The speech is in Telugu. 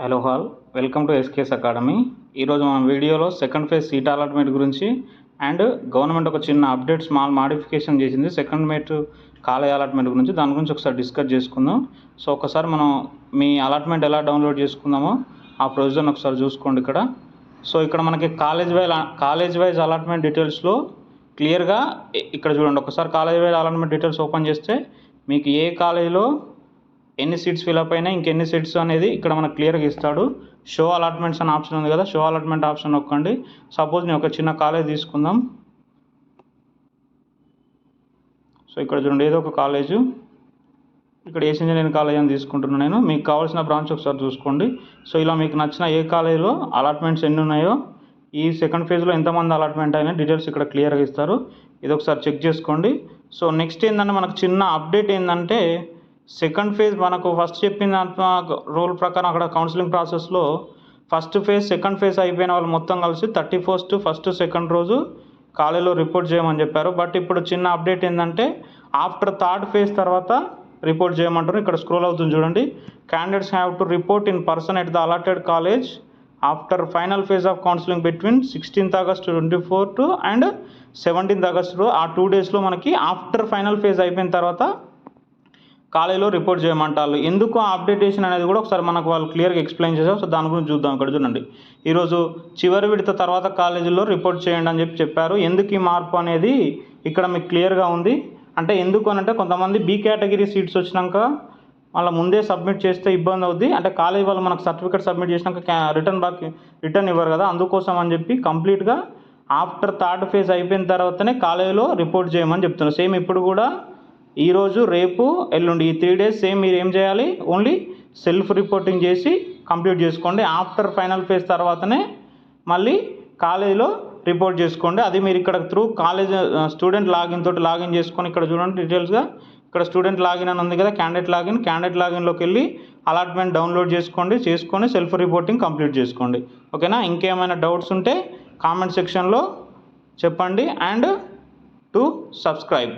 Hello all, welcome to SKS academy. ఈరోజు మన వీడియోలో సెకండ్ ఫేజ్ సీట్ అలాట్మెంట్ గురించి అండ్ గవర్నమెంట్ ఒక చిన్న అప్డేట్ స్మాల్ మాడిఫికేషన్ చేసింది సెకండ్ మేట్ కాలేజ్ అలాట్మెంట్ గురించి. దాని గురించి ఒకసారి డిస్కస్ చేసుకుందాం. సో ఒకసారి మనం మీ అలాట్మెంట్ ఎలా డౌన్లోడ్ చేసుకుందామో ఆ ప్రొవిజన్ ఒకసారి చూసుకోండి ఇక్కడ. సో ఇక్కడ మనకి కాలేజ్ వైజ్ అలాట్మెంట్ డీటెయిల్స్లో క్లియర్గా ఇక్కడ చూడండి. ఒకసారి college wise allotment details open చేస్తే మీకు ఏ కాలేజీలో ఎన్ని సీట్స్ ఫిల్అప్ అయినా ఇంకెన్ని సీట్స్ అనేది ఇక్కడ మనకు క్లియర్గా ఇస్తాడు. షో అలాట్మెంట్స్ అనే ఆప్షన్ ఉంది కదా, షో అలాట్మెంట్ ఆప్షన్ నొక్కండి. సపోజ్ నేను ఒక చిన్న కాలేజ్ తీసుకుందాం. సో ఇక్కడ చూడండి, ఏదో ఒక కాలేజు, ఇక్కడ ఏసీ ఇంజనీరింగ్ కాలేజ్ అని తీసుకుంటున్నాను నేను. మీకు కావాల్సిన బ్రాంచ్ ఒకసారి చూసుకోండి. సో ఇలా మీకు నచ్చిన ఏ కాలేజీలో అలాట్మెంట్స్ ఎన్ని ఉన్నాయో, ఈ సెకండ్ ఫేజ్లో ఎంతమంది అలాట్మెంట్ అయినా డీటెయిల్స్ ఇక్కడ క్లియర్గా ఇస్తారు. ఇది ఒకసారి చెక్ చేసుకోండి. సో నెక్స్ట్ ఏంటంటే మనకు చిన్న అప్డేట్ ఏంటంటే, సెకండ్ ఫేజ్ మనకు ఫస్ట్ చెప్పిన రూల్ ప్రకారం అక్కడ కౌన్సిలింగ్ ప్రాసెస్లో ఫస్ట్ ఫేజ్ సెకండ్ ఫేజ్ అయిపోయిన వాళ్ళు మొత్తం కలిసి 31st ఫస్ట్ సెకండ్ రోజు కాలేజీలో రిపోర్ట్ చేయమని చెప్పారు. బట్ ఇప్పుడు చిన్న అప్డేట్ ఏంటంటే, ఆఫ్టర్ థర్డ్ ఫేజ్ తర్వాత రిపోర్ట్ చేయమంటారు. ఇక్కడ స్క్రోల్ అవుతుంది చూడండి. Candidates have to report in person at the allotted college after final phase of counselling between 16th August 2024 and 17th August. ఆ 2 daysలో మనకి ఆఫ్టర్ ఫైనల్ ఫేజ్ అయిపోయిన తర్వాత కాలేజీలో రిపోర్ట్ చేయమంటారు. ఎందుకు ఆ అప్డేటేషన్ అనేది కూడా ఒకసారి మనకు వాళ్ళు క్లియర్గా ఎక్స్ప్లెయిన్ చేశారు. సో దాని గురించి చూద్దాం. ఇక్కడ చూడండి, ఈరోజు చివరి విడత తర్వాత కాలేజీలో రిపోర్ట్ చేయండి అని చెప్పారు. ఎందుకు ఈ మార్పు అనేది ఇక్కడ మీకు క్లియర్గా ఉంది. అంటే ఎందుకు అని అంటే, కొంతమంది బి కేటగిరీ సీట్స్ వచ్చినాక వాళ్ళ ముందే సబ్మిట్ చేస్తే ఇబ్బంది అవుద్ది. అంటే కాలేజ్ వాళ్ళు మనకు సర్టిఫికేట్ సబ్మిట్ చేసినాక రిటర్న్ ఇవ్వరు కదా, అందుకోసం అని చెప్పి కంప్లీట్గా ఆఫ్టర్ థర్డ్ ఫేజ్ అయిపోయిన తర్వాతనే కాలేజీలో రిపోర్ట్ చేయమని చెప్తున్నారు. సేమ్ ఇప్పుడు కూడా ఈరోజు, రేపు, ఎల్లుండి ఈ 3 days సేమ్ మీరు ఏం చేయాలి, ఓన్లీ సెల్ఫ్ రిపోర్టింగ్ చేసి కంప్లీట్ చేసుకోండి. ఆఫ్టర్ ఫైనల్ ఫేజ్ తర్వాతనే మళ్ళీ కాలేజీలో రిపోర్ట్ చేసుకోండి. అది మీరు ఇక్కడ త్రూ కాలేజ్ స్టూడెంట్ లాగిన్ తోటి లాగిన్ చేసుకొని ఇక్కడ చూడండి డీటెయిల్స్గా. ఇక్కడ స్టూడెంట్ లాగిన్ అని ఉంది కదా, క్యాండిడేట్ లాగిన్లోకి వెళ్ళి అలాట్మెంట్ డౌన్లోడ్ చేసుకొని సెల్ఫ్ రిపోర్టింగ్ కంప్లీట్ చేసుకోండి. ఓకేనా? ఇంకేమైనా డౌట్స్ ఉంటే కామెంట్ సెక్షన్లో చెప్పండి. And to subscribe.